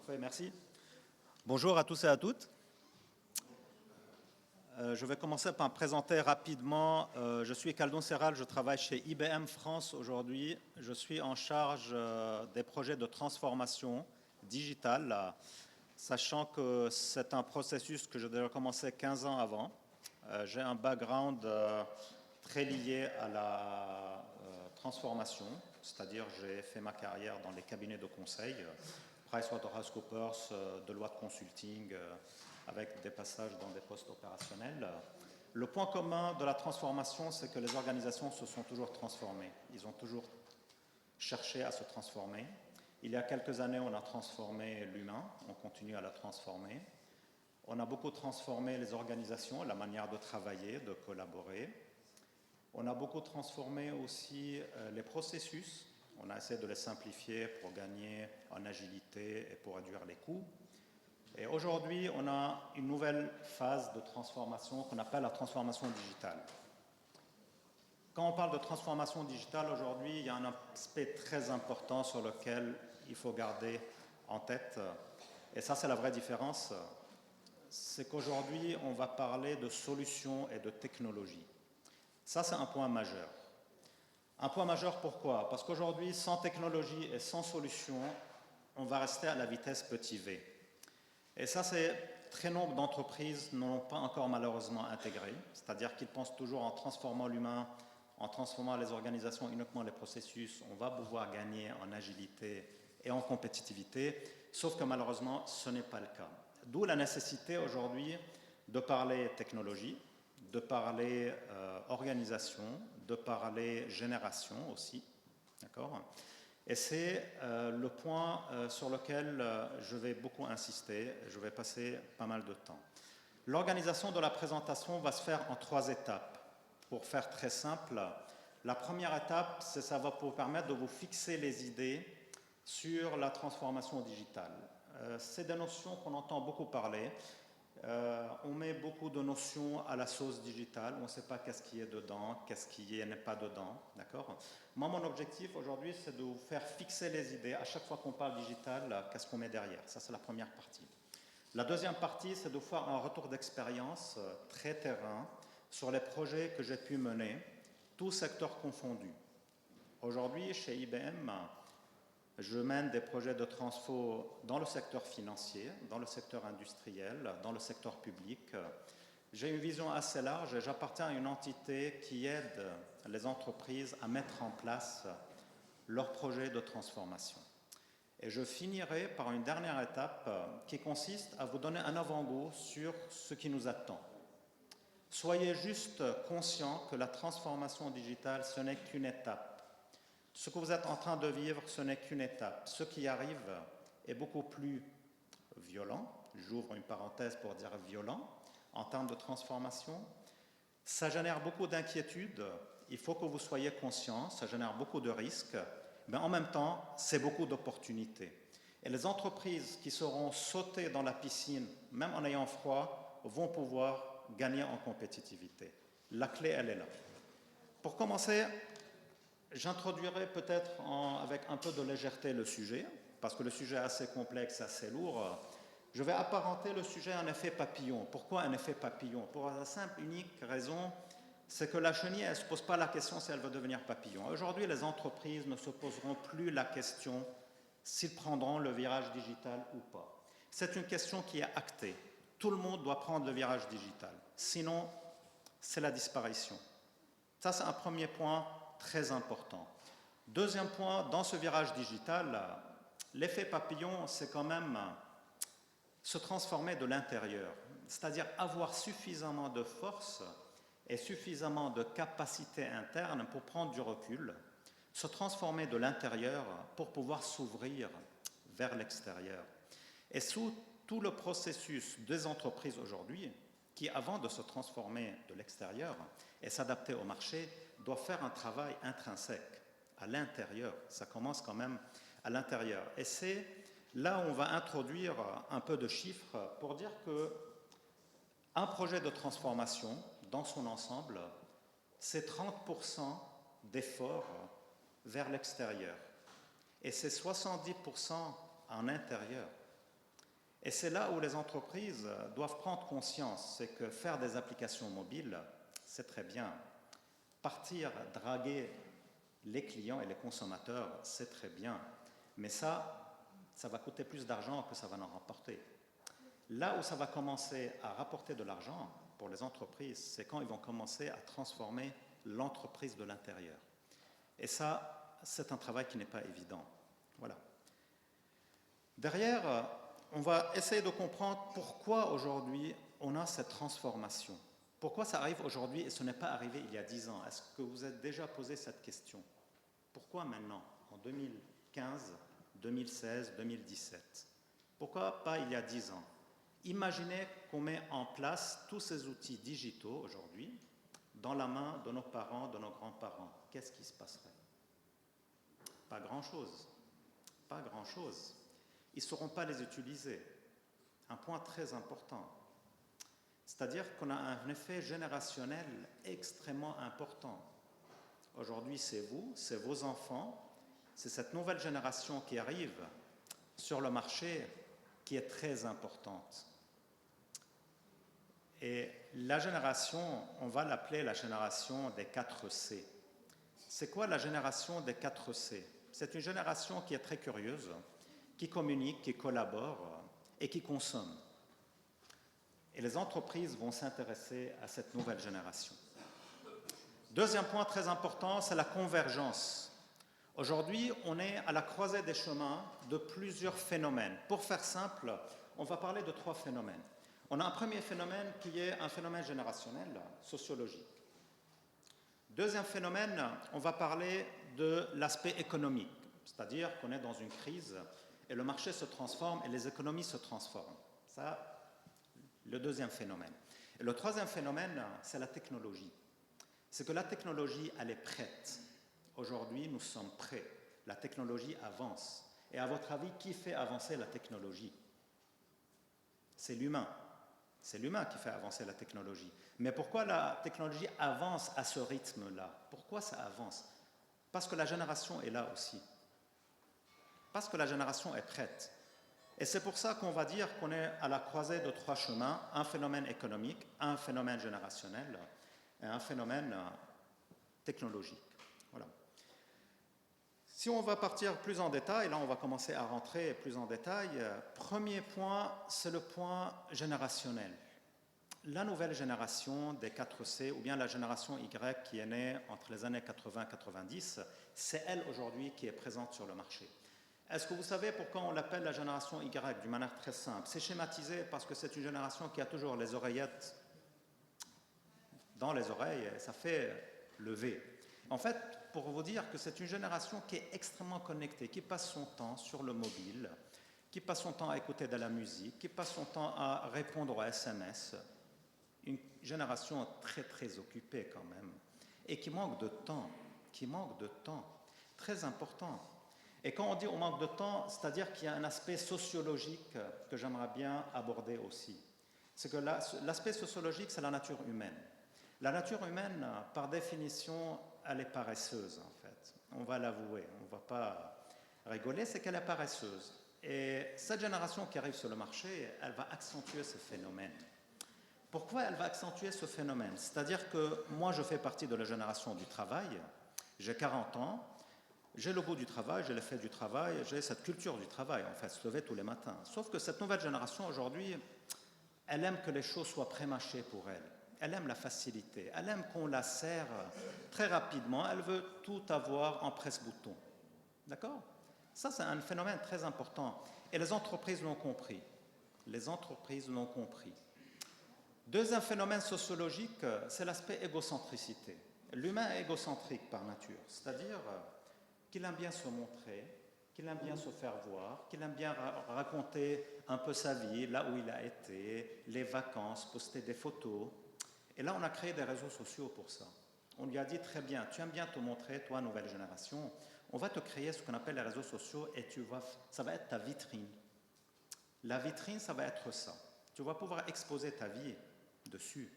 Parfait, merci. Bonjour à tous et à toutes. Je vais commencer par me présenter rapidement. Je suis Khaldun Serral, je travaille chez IBM France aujourd'hui. Je suis en charge des projets de transformation digitale, sachant que c'est un processus que j'ai déjà commencé 15 ans avant. J'ai un background très lié à la transformation, c'est-à-dire j'ai fait ma carrière dans les cabinets de conseil, PricewaterhouseCoopers, Deloitte Consulting, avec des passages dans des postes opérationnels. Le point commun de la transformation, c'est que les organisations se sont toujours transformées. Ils ont toujours cherché à se transformer. Il y a quelques années, on a transformé l'humain, on continue à la transformer. On a beaucoup transformé les organisations, la manière de travailler, de collaborer. On a beaucoup transformé aussi les processus. On a essayé de les simplifier pour gagner en agilité et pour réduire les coûts. Et aujourd'hui, on a une nouvelle phase de transformation qu'on appelle la transformation digitale. Quand on parle de transformation digitale aujourd'hui, il y a un aspect très important sur lequel il faut garder en tête. Et ça, c'est la vraie différence. C'est qu'aujourd'hui, on va parler de solutions et de technologies. Ça, c'est un point majeur. Un point majeur, pourquoi? Parce qu'aujourd'hui, sans technologie et sans solution, on va rester à la vitesse petit v. Et ça, c'est très nombre d'entreprises ne l'ont pas encore malheureusement intégré, c'est-à-dire qu'ils pensent toujours en transformant l'humain, en transformant les organisations, uniquement les processus, on va pouvoir gagner en agilité et en compétitivité, sauf que malheureusement, ce n'est pas le cas. D'où la nécessité aujourd'hui de parler technologie, de parler organisation, de parler génération aussi, d'accord ? Et c'est le point sur lequel je vais beaucoup insister, je vais passer pas mal de temps. L'organisation de la présentation va se faire en 3 étapes. Pour faire très simple, la première étape, ça va vous permettre de vous fixer les idées sur la transformation digitale. C'est des notions qu'on entend beaucoup parler. On met beaucoup de notions à la sauce digitale, on ne sait pas qu'est-ce qui est dedans, qu'est-ce qui n'est pas dedans, d'accord ? Moi, mon objectif aujourd'hui, c'est de vous faire fixer les idées. À chaque fois qu'on parle digital, qu'est-ce qu'on met derrière? Ça, c'est la première partie. La deuxième partie, c'est de faire un retour d'expérience très terrain sur les projets que j'ai pu mener, tous secteurs confondus. Aujourd'hui, chez IBM, je mène des projets de transfo dans le secteur financier, dans le secteur industriel, dans le secteur public. J'ai une vision assez large et j'appartiens à une entité qui aide les entreprises à mettre en place leurs projets de transformation. Et je finirai par une dernière étape qui consiste à vous donner un avant-goût sur ce qui nous attend. Soyez juste conscients que la transformation digitale, ce n'est qu'une étape. Ce que vous êtes en train de vivre, ce n'est qu'une étape. Ce qui arrive est beaucoup plus violent, j'ouvre une parenthèse pour dire violent, en termes de transformation. Ça génère beaucoup d'inquiétudes, il faut que vous soyez conscients, ça génère beaucoup de risques, mais en même temps, c'est beaucoup d'opportunités. Et les entreprises qui seront sautées dans la piscine, même en ayant froid, vont pouvoir gagner en compétitivité. La clé, elle est là. Pour commencer, j'introduirai peut-être avec un peu de légèreté le sujet, parce que le sujet est assez complexe, assez lourd. Je vais apparenter le sujet à un effet papillon. Pourquoi un effet papillon? Pour la simple, unique raison, c'est que la chenille, elle ne se pose pas la question si elle veut devenir papillon. Aujourd'hui, les entreprises ne se poseront plus la question s'ils prendront le virage digital ou pas. C'est une question qui est actée. Tout le monde doit prendre le virage digital. Sinon, c'est la disparition. Ça, c'est un premier point très important. Deuxième point, dans ce virage digital, l'effet papillon, c'est quand même se transformer de l'intérieur, c'est-à-dire avoir suffisamment de force et suffisamment de capacité interne pour prendre du recul, se transformer de l'intérieur pour pouvoir s'ouvrir vers l'extérieur. Et sous tout le processus des entreprises aujourd'hui, qui avant de se transformer de l'extérieur et s'adapter au marché, doivent faire un travail intrinsèque à l'intérieur. Ça commence quand même à l'intérieur. Et c'est là où on va introduire un peu de chiffres pour dire qu'un projet de transformation, dans son ensemble, c'est 30% d'efforts vers l'extérieur. Et c'est 70% en intérieur. Et c'est là où les entreprises doivent prendre conscience, c'est que faire des applications mobiles, c'est très bien. Partir, draguer les clients et les consommateurs, c'est très bien. Mais ça va coûter plus d'argent que ça va en rapporter. Là où ça va commencer à rapporter de l'argent pour les entreprises, c'est quand ils vont commencer à transformer l'entreprise de l'intérieur. Et ça, c'est un travail qui n'est pas évident. Voilà. Derrière, on va essayer de comprendre pourquoi aujourd'hui on a cette transformation. Pourquoi ça arrive aujourd'hui et ce n'est pas arrivé il y a 10 ans? Est-ce que vous êtes déjà posé cette question? Pourquoi maintenant, en 2015, 2016, 2017? Pourquoi pas il y a 10 ans? Imaginez qu'on met en place tous ces outils digitaux aujourd'hui dans la main de nos parents, de nos grands-parents. Qu'est-ce qui se passerait? Pas grand-chose. Pas grand-chose. Ils ne sauront pas les utiliser. Un point très important. C'est-à-dire qu'on a un effet générationnel extrêmement important. Aujourd'hui, c'est vous, c'est vos enfants, c'est cette nouvelle génération qui arrive sur le marché qui est très importante. Et la génération, on va l'appeler la génération des 4C. C'est quoi la génération des 4C? C'est une génération qui est très curieuse, qui communique, qui collabore et qui consomme. Et les entreprises vont s'intéresser à cette nouvelle génération. Deuxième point très important, c'est la convergence. Aujourd'hui, on est à la croisée des chemins de plusieurs phénomènes. Pour faire simple, on va parler de 3 phénomènes. On a un premier phénomène qui est un phénomène générationnel, sociologique. Deuxième phénomène, on va parler de l'aspect économique, c'est-à-dire qu'on est dans une crise et le marché se transforme et les économies se transforment. Ça, le deuxième phénomène. Et le troisième phénomène, c'est la technologie. C'est que la technologie, elle est prête. Aujourd'hui, nous sommes prêts. La technologie avance. Et à votre avis, qui fait avancer la technologie? C'est l'humain. C'est l'humain qui fait avancer la technologie. Mais pourquoi la technologie avance à ce rythme-là? Pourquoi ça avance? Parce que la génération est là aussi. Parce que la génération est prête. Et c'est pour ça qu'on va dire qu'on est à la croisée de 3 chemins, un phénomène économique, un phénomène générationnel et un phénomène technologique. Voilà. Si on va partir plus en détail, là on va commencer à rentrer plus en détail, premier point, c'est le point générationnel. La nouvelle génération des 4C, ou bien la génération Y qui est née entre les années 80 et 90, c'est elle aujourd'hui qui est présente sur le marché. Est-ce que vous savez pourquoi on l'appelle la génération Y d'une manière très simple? C'est schématisé parce que c'est une génération qui a toujours les oreillettes dans les oreilles, et ça fait le V. En fait, pour vous dire que c'est une génération qui est extrêmement connectée, qui passe son temps sur le mobile, qui passe son temps à écouter de la musique, qui passe son temps à répondre aux SMS. Une génération très très occupée quand même, et qui manque de temps, très important. Et quand on dit on manque de temps, c'est-à-dire qu'il y a un aspect sociologique que j'aimerais bien aborder aussi. C'est que l'aspect sociologique, c'est la nature humaine. La nature humaine, par définition, elle est paresseuse en fait. On va l'avouer, on ne va pas rigoler, c'est qu'elle est paresseuse. Et cette génération qui arrive sur le marché, elle va accentuer ce phénomène. Pourquoi elle va accentuer ce phénomène? C'est-à-dire que moi, je fais partie de la génération du travail, j'ai 40 ans, j'ai le goût du travail, j'ai l'effet du travail, j'ai cette culture du travail, en fait, se lever tous les matins. Sauf que cette nouvelle génération, aujourd'hui, elle aime que les choses soient prémâchées pour elle. Elle aime la facilité, elle aime qu'on la sert très rapidement, elle veut tout avoir en presse-bouton. D'accord? Ça, c'est un phénomène très important. Et les entreprises l'ont compris. Les entreprises l'ont compris. Deuxième phénomène sociologique, c'est l'aspect égocentricité. L'humain est égocentrique par nature, c'est-à-dire qu'il aime bien se montrer, qu'il aime bien se faire voir, qu'il aime bien raconter un peu sa vie, là où il a été, les vacances, poster des photos. Et là, on a créé des réseaux sociaux pour ça. On lui a dit, très bien, tu aimes bien te montrer, toi, nouvelle génération, on va te créer ce qu'on appelle les réseaux sociaux et ça va être ta vitrine. La vitrine, ça va être ça. Tu vas pouvoir exposer ta vie dessus.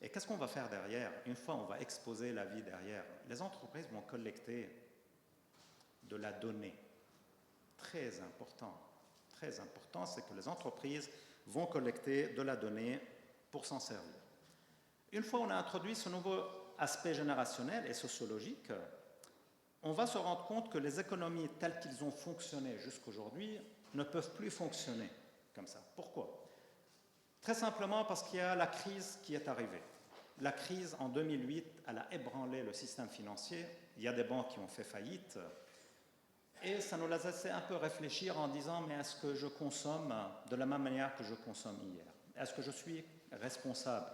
Et qu'est-ce qu'on va faire derrière? Une fois on va exposer la vie derrière, les entreprises vont collecter de la donnée. Très important, très important, c'est que les entreprises vont collecter de la donnée pour s'en servir. Une fois qu'on a introduit ce nouveau aspect générationnel et sociologique, on va se rendre compte que les économies telles qu'elles ont fonctionné jusqu'aujourd'hui ne peuvent plus fonctionner comme ça. Pourquoi? Très simplement parce qu'il y a la crise qui est arrivée. La crise en 2008, elle a ébranlé le système financier. Il y a des banques qui ont fait faillite. Et ça nous a laissé un peu réfléchir en disant, mais est-ce que je consomme de la même manière que je consomme hier? Est-ce que je suis responsable?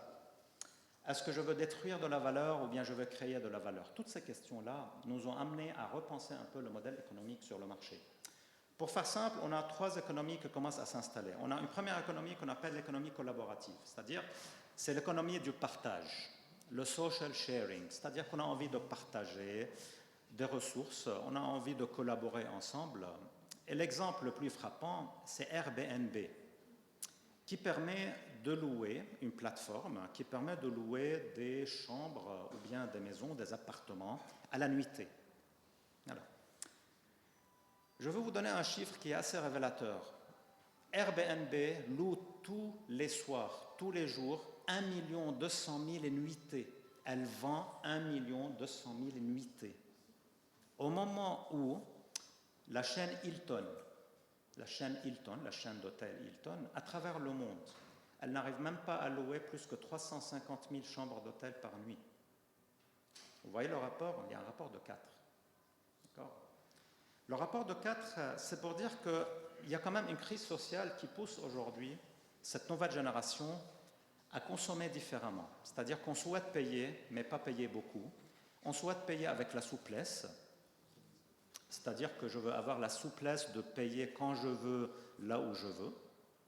Est-ce que je veux détruire de la valeur ou bien je veux créer de la valeur? Toutes ces questions-là nous ont amenés à repenser un peu le modèle économique sur le marché. Pour faire simple, on a 3 économies qui commencent à s'installer. On a une première économie qu'on appelle l'économie collaborative, c'est-à-dire c'est l'économie du partage, le social sharing, c'est-à-dire qu'on a envie de partager des ressources, on a envie de collaborer ensemble. Et l'exemple le plus frappant, c'est Airbnb, qui permet de louer une plateforme, qui permet de louer des chambres ou bien des maisons, des appartements à la nuitée. Alors, je vais vous donner un chiffre qui est assez révélateur. Airbnb loue tous les soirs, tous les jours, 1 200 000 nuitées. Elle vend 1 200 000 nuitées. Au moment où la chaîne Hilton, la chaîne d'hôtel Hilton, à travers le monde, elle n'arrive même pas à louer plus que 350 000 chambres d'hôtel par nuit. Vous voyez le rapport? Il y a un rapport de 4. D'accord? Le rapport de 4, c'est pour dire qu'il y a quand même une crise sociale qui pousse aujourd'hui cette nouvelle génération à consommer différemment. C'est-à-dire qu'on souhaite payer, mais pas payer beaucoup. On souhaite payer avec la souplesse, c'est-à-dire que je veux avoir la souplesse de payer quand je veux, là où je veux.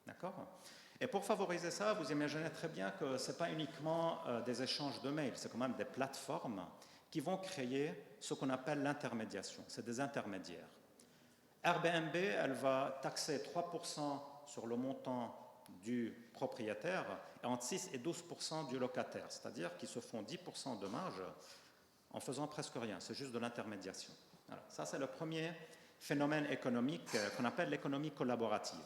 D'accord? Et pour favoriser ça, vous imaginez très bien que ce n'est pas uniquement des échanges de mails, c'est quand même des plateformes qui vont créer ce qu'on appelle l'intermédiation. C'est des intermédiaires. Airbnb, elle va taxer 3% sur le montant du propriétaire et entre 6 et 12% du locataire, c'est-à-dire qu'ils se font 10% de marge en faisant presque rien, c'est juste de l'intermédiation. Alors, ça, c'est le premier phénomène économique qu'on appelle l'économie collaborative.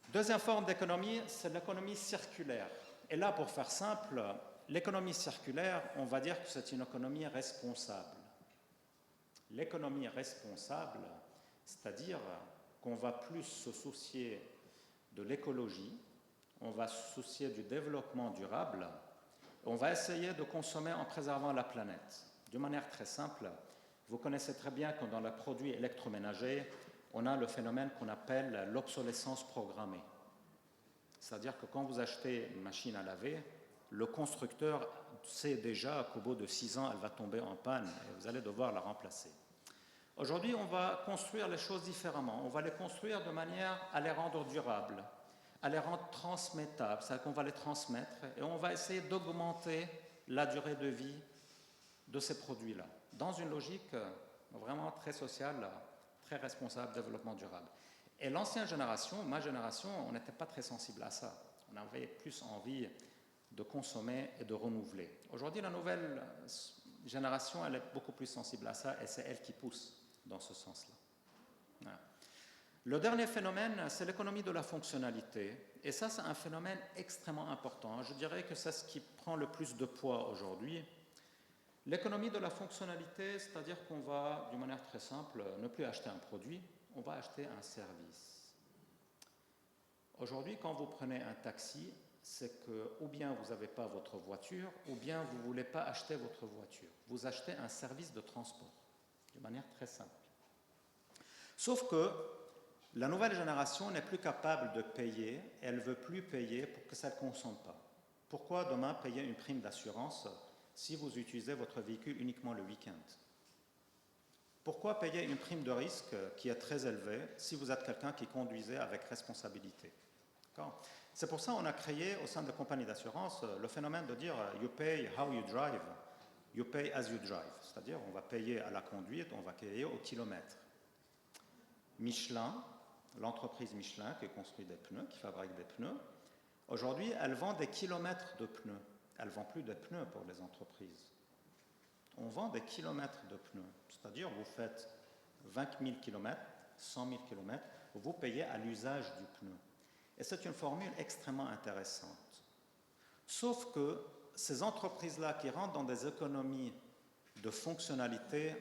Deuxième forme d'économie, c'est l'économie circulaire. Et là, pour faire simple, l'économie circulaire, on va dire que c'est une économie responsable. L'économie responsable, c'est-à-dire qu'on va plus se soucier de l'écologie, on va se soucier du développement durable, on va essayer de consommer en préservant la planète. De manière très simple, vous connaissez très bien que dans les produits électroménagers, on a le phénomène qu'on appelle l'obsolescence programmée. C'est-à-dire que quand vous achetez une machine à laver, le constructeur sait déjà qu'au bout de 6 ans, elle va tomber en panne et vous allez devoir la remplacer. Aujourd'hui, on va construire les choses différemment. On va les construire de manière à les rendre durables, à les rendre transmettables, c'est-à-dire qu'on va les transmettre et on va essayer d'augmenter la durée de vie de ces produits-là, dans une logique vraiment très sociale, très responsable, développement durable. Et l'ancienne génération, ma génération, on n'était pas très sensible à ça. On avait plus envie de consommer et de renouveler. Aujourd'hui, la nouvelle génération, elle est beaucoup plus sensible à ça et c'est elle qui pousse dans ce sens-là. Voilà. Le dernier phénomène, c'est l'économie de la fonctionnalité. Et ça, c'est un phénomène extrêmement important. Je dirais que c'est ce qui prend le plus de poids aujourd'hui. L'économie de la fonctionnalité, c'est-à-dire qu'on va, d'une manière très simple, ne plus acheter un produit, on va acheter un service. Aujourd'hui, quand vous prenez un taxi, c'est que ou bien vous n'avez pas votre voiture, ou bien vous ne voulez pas acheter votre voiture. Vous achetez un service de transport, de manière très simple. Sauf que la nouvelle génération n'est plus capable de payer, elle ne veut plus payer pour que ça ne consomme pas. Pourquoi demain payer une prime d'assurance si vous utilisez votre véhicule uniquement le week-end? Pourquoi payer une prime de risque qui est très élevée si vous êtes quelqu'un qui conduisait avec responsabilité? C'est pour ça qu'on a créé au sein de compagnies d'assurance le phénomène de dire « you pay how you drive, you pay as you drive », c'est-à-dire on va payer à la conduite, on va payer au kilomètre. Michelin, l'entreprise Michelin qui construit des pneus, qui fabrique des pneus, aujourd'hui elle vend des kilomètres de pneus. Elle ne vend plus de pneus pour les entreprises. On vend des kilomètres de pneus, c'est-à-dire vous faites 20 000 kilomètres, 100 000 km, vous payez à l'usage du pneu. Et c'est une formule extrêmement intéressante. Sauf que ces entreprises-là qui rentrent dans des économies de fonctionnalité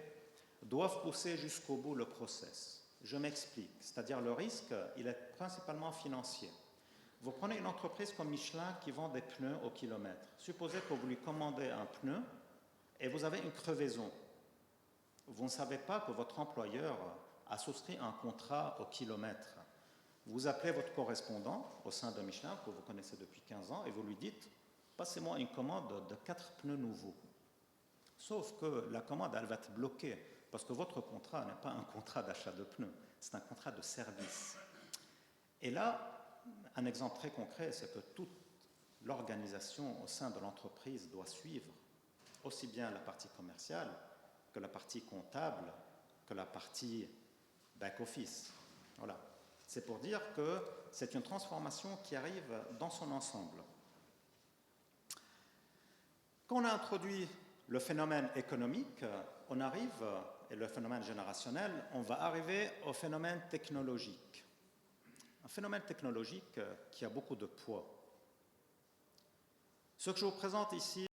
doivent pousser jusqu'au bout le process. Je m'explique, c'est-à-dire le risque, il est principalement financier. Vous prenez une entreprise comme Michelin qui vend des pneus au kilomètre. Supposez que vous lui commandez un pneu et vous avez une crevaison. Vous ne savez pas que votre employeur a souscrit un contrat au kilomètre. Vous appelez votre correspondant au sein de Michelin, que vous connaissez depuis 15 ans, et vous lui dites « Passez-moi une commande de 4 pneus nouveaux ». Sauf que la commande, elle va être bloquée, parce que votre contrat n'est pas un contrat d'achat de pneus, c'est un contrat de service. Et là, un exemple très concret, c'est que toute l'organisation au sein de l'entreprise doit suivre aussi bien la partie commerciale que la partie comptable, que la partie back-office. Voilà. C'est pour dire que c'est une transformation qui arrive dans son ensemble. Quand on a introduit le phénomène économique, on arrive, et le phénomène générationnel, on va arriver au phénomène technologique. Un phénomène technologique qui a beaucoup de poids. Ce que je vous présente ici,